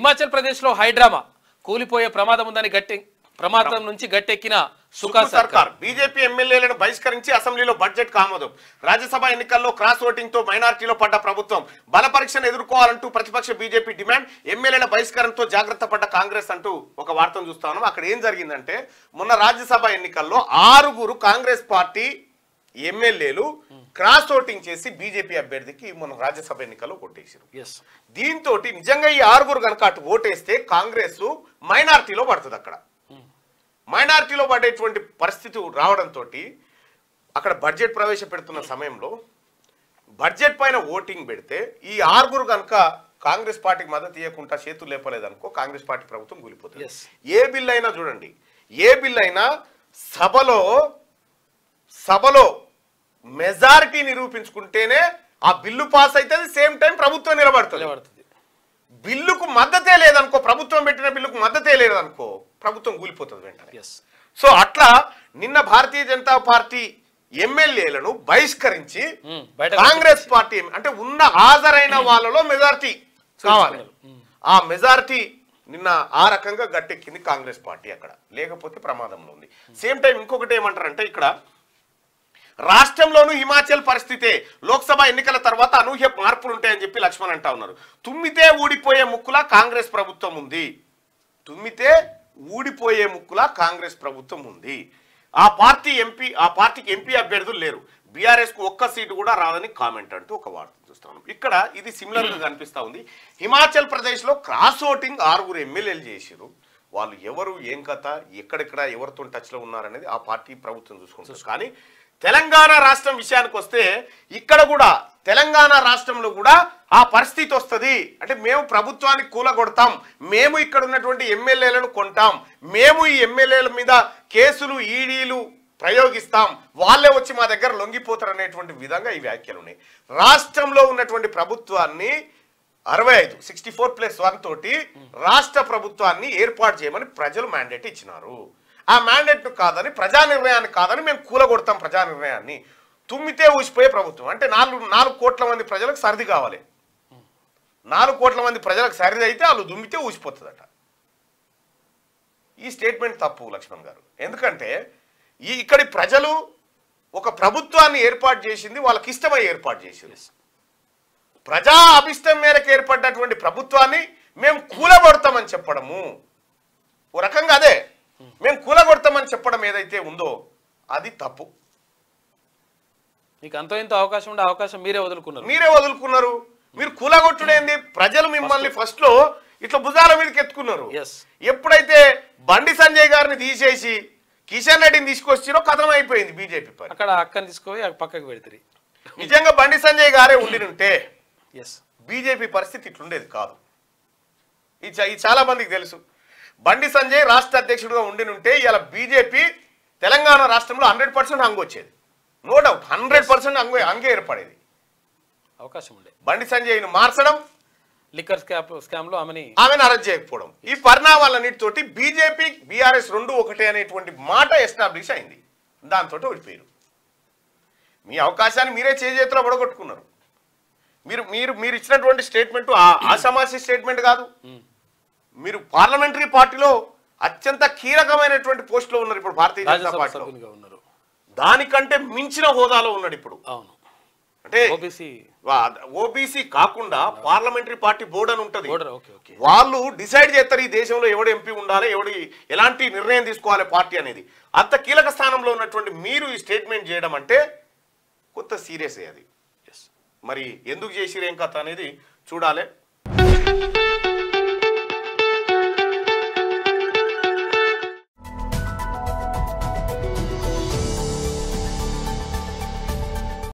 హిమాచల్ ప్రదేశ్లో హైడ్రామా కూలిపోయే ప్రమాదం నుంచి గట్టెక్కిన సుఖా సర్కార్. బీజేపీ ఎమ్మెల్యేలను బహిష్కరించి అసెంబ్లీలో బడ్జెట్ ఆమోదం. రాజ్యసభ ఎన్నికల్లో క్రాస్ ఓటింగ్ తో మైనారిటీలో పడ్డ ప్రభుత్వం బల పరీక్షను ఎదుర్కోవాలంటూ ప్రతిపక్ష బీజేపీ డిమాండ్. ఎమ్మెల్యేల బహిష్కరణతో జాగ్రత్త పడ్డ కాంగ్రెస్ అంటూ ఒక వార్తను చూస్తా ఉన్నాం. అక్కడ ఏం జరిగిందంటే మొన్న రాజ్యసభ ఎన్నికల్లో 6 కాంగ్రెస్ పార్టీ ఎమ్మెల్యేలు క్రాస్ ఓటింగ్ చేసి బీజేపీ అభ్యర్థికి మొన్న రాజ్యసభ ఎన్నికల్లో కొట్టేశారు. దీంతో నిజంగా ఈ 6 కనుక అటు ఓటేస్తే కాంగ్రెస్ మైనారిటీలో పడుతుంది. అక్కడ మైనారిటీలో పడేటువంటి పరిస్థితి రావడంతో అక్కడ బడ్జెట్ ప్రవేశపెడుతున్న సమయంలో బడ్జెట్ పైన ఓటింగ్ పెడితే ఈ 6 కనుక కాంగ్రెస్ పార్టీకి మద్దతు ఇవ్వకుండా చేతులు లేపలేదనుకో కాంగ్రెస్ పార్టీ ప్రభుత్వం కూలిపోతుంది. ఏ బిల్ అయినా చూడండి, ఏ బిల్ అయినా సభలో మెజారిటీ నిరూపించుకుంటేనే ఆ బిల్లు పాస్ అవుతుంది, సేమ్ టైం ప్రభుత్వం నిలబడుతుంది. బిల్లుకు మద్దతే లేదనుకో, ప్రభుత్వం పెట్టిన బిల్లుకు మద్దతే లేదనుకో ప్రభుత్వం కూలిపోతుంది వెంటనే. సో అట్లా నిన్న భారతీయ జనతా పార్టీ ఎమ్మెల్యేలను బహిష్కరించి కాంగ్రెస్ పార్టీ అంటే ఉన్న హాజరైన వాళ్ళలో మెజారిటీ కావాలి. ఆ మెజారిటీ నిన్న ఆ రకంగా గట్టెక్కింది కాంగ్రెస్ పార్టీ. అక్కడ లేకపోతే ప్రమాదంలో ఉంది. సేమ్ టైం ఇంకొకటి ఏమంటారంటే ఇక్కడ రాష్ట్రంలోనూ హిమాచల్ పరిస్థితే. లోక్సభ ఎన్నికల తర్వాత అనూహ్య మార్పులు ఉంటాయని చెప్పి లక్ష్మణ్ అంటా ఉన్నారు. తుమ్మితే ఊడిపోయే ముక్కులా కాంగ్రెస్ ప్రభుత్వం ఉంది. తుమ్మితే ఊడిపోయే ముక్కులా కాంగ్రెస్ ప్రభుత్వం ఉంది. ఆ పార్టీకి ఎంపీ అభ్యర్థులు లేరు. బీఆర్ఎస్ కు ఒక్క సీటు కూడా రాదని కామెంట్ అంటూ ఒక వార్త చూస్తాను. ఇక్కడ ఇది సిమిలర్ గా కనిపిస్తా ఉంది. హిమాచల్ ప్రదేశ్ లో క్రాస్ ఓటింగ్ 6 ఎమ్మెల్యేలు చేశారు. వాళ్ళు ఎవరు, ఏం కథ, ఎక్కడెక్కడ ఎవరితో టచ్ లో ఉన్నారనేది ఆ పార్టీ ప్రభుత్వం చూసుకుంటారు. కానీ తెలంగాణ రాష్ట్రం విషయానికి వస్తే ఇక్కడ కూడా తెలంగాణ రాష్ట్రంలో కూడా ఆ పరిస్థితి వస్తుంది. అంటే మేము ప్రభుత్వానికి కూలగొడతాం, మేము ఇక్కడ ఉన్నటువంటి ఎమ్మెల్యేలను కొంటాం, మేము ఈ ఎమ్మెల్యేల మీద కేసులు ఈడీలు ప్రయోగిస్తాం, వాళ్ళే వచ్చి మా దగ్గర లొంగిపోతారు అనేటువంటి విధంగా ఈ వ్యాఖ్యలు ఉన్నాయి. రాష్ట్రంలో ఉన్నటువంటి ప్రభుత్వాన్ని 64+1 తోటి రాష్ట్ర ప్రభుత్వాన్ని ఏర్పాటు చేయమని ప్రజలు మ్యాండేట్ ఇచ్చినారు. ఆ మ్యాండేట్ కాదని, ప్రజా నిర్ణయాన్ని కాదని మేము కూలగొడతాం ప్రజా నిర్ణయాన్ని. తుమ్మితే ఊసిపోయే ప్రభుత్వం అంటే 4 కోట్ల మంది ప్రజలకు సరిది కావాలి. 4 కోట్ల మంది ప్రజలకు సరిది అయితే వాళ్ళు దుమ్మితే ఊసిపోతుందట. ఈ స్టేట్మెంట్ తప్పు లక్ష్మణ్ గారు. ఎందుకంటే ఇక్కడి ప్రజలు ఒక ప్రభుత్వాన్ని ఏర్పాటు చేసింది వాళ్ళకి ఇష్టమై ఏర్పాటు చేసింది. ప్రజా అభిష్టం మేరకు ఏర్పడినటువంటి ప్రభుత్వాన్ని మేము కూలగొడతామని చెప్పడము ఓ రకంగా అదే. మేము కూలగొడతామని చెప్పడం ఏదైతే ఉందో అది తప్పు. మీకు అంతో ఇంత అవకాశం ఉండే అవకాశం మీరే వదులుకున్నారు. మీరు కూలగొట్టుడేంది? ప్రజలు మిమ్మల్ని ఫస్ట్ లో ఇట్లా భుజాల మీదకి ఎత్తుకున్నారు. ఎప్పుడైతే బండి సంజయ్ గారిని తీసేసి కిషన్ రెడ్డిని తీసుకొచ్చిరో కథం అయిపోయింది బీజేపీ పని. అక్కడ అక్కని తీసుకొని పక్కకు పెడతారు. నిజంగా బండి సంజయ్ గారే ఉండినుంటే బీజేపీ పరిస్థితి ఇట్లుండేది కాదు. ఇది చాలా మందికి తెలుసు. బండి సంజయ్ రాష్ట్ర అధ్యక్షుడిగా ఉండినుంటే ఇలా బీజేపీ తెలంగాణ రాష్ట్రంలో 100% హంగు వచ్చేది. నో డౌట్ 100% హంగే ఏర్పడేది. అవకాశం ఉండే. బండి సంజయ్ను మార్చడం, లిక్కర్ స్కామ్ లో ఆమెను అరెస్ట్ చేయకపోవడం, ఈ పరిణామాలన్నిటితోటి బీజేపీ బీఆర్ఎస్ 2 ఒకటే అనేటువంటి మాట ఎస్టాబ్లిష్ అయింది. దాంతో ఓడిపోయారు. మీ అవకాశాన్ని మీరే చేతిలో పడగొట్టుకున్నారు. మీరు ఇచ్చినటువంటి స్టేట్మెంట్ ఆషామాషి స్టేట్మెంట్ కాదు. మీరు పార్లమెంటరీ పార్టీలో అత్యంత కీలకమైనటువంటి పోస్టులో ఉన్నారు ఇప్పుడు భారతీయ జనతా పార్టీలో. దానికంటే మించిన హోదాలో ఉన్నాడు ఇప్పుడు. అంటే ఓబీసీ కాకుండా పార్లమెంటరీ పార్టీ బోర్డు అని ఉంటుంది. వాళ్ళు డిసైడ్ చేస్తారు ఈ దేశంలో ఎవడు ఎంపీ ఉండాలి, ఎలాంటి నిర్ణయం తీసుకోవాలి పార్టీ అనేది. అంత కీలక స్థానంలో ఉన్నటువంటి మీరు ఈ స్టేట్మెంట్ చేయడం అంటే కొంత సీరియస్ అది. మరి ఎందుకు చేసిరు ఏం కథ అనేది చూడాలి.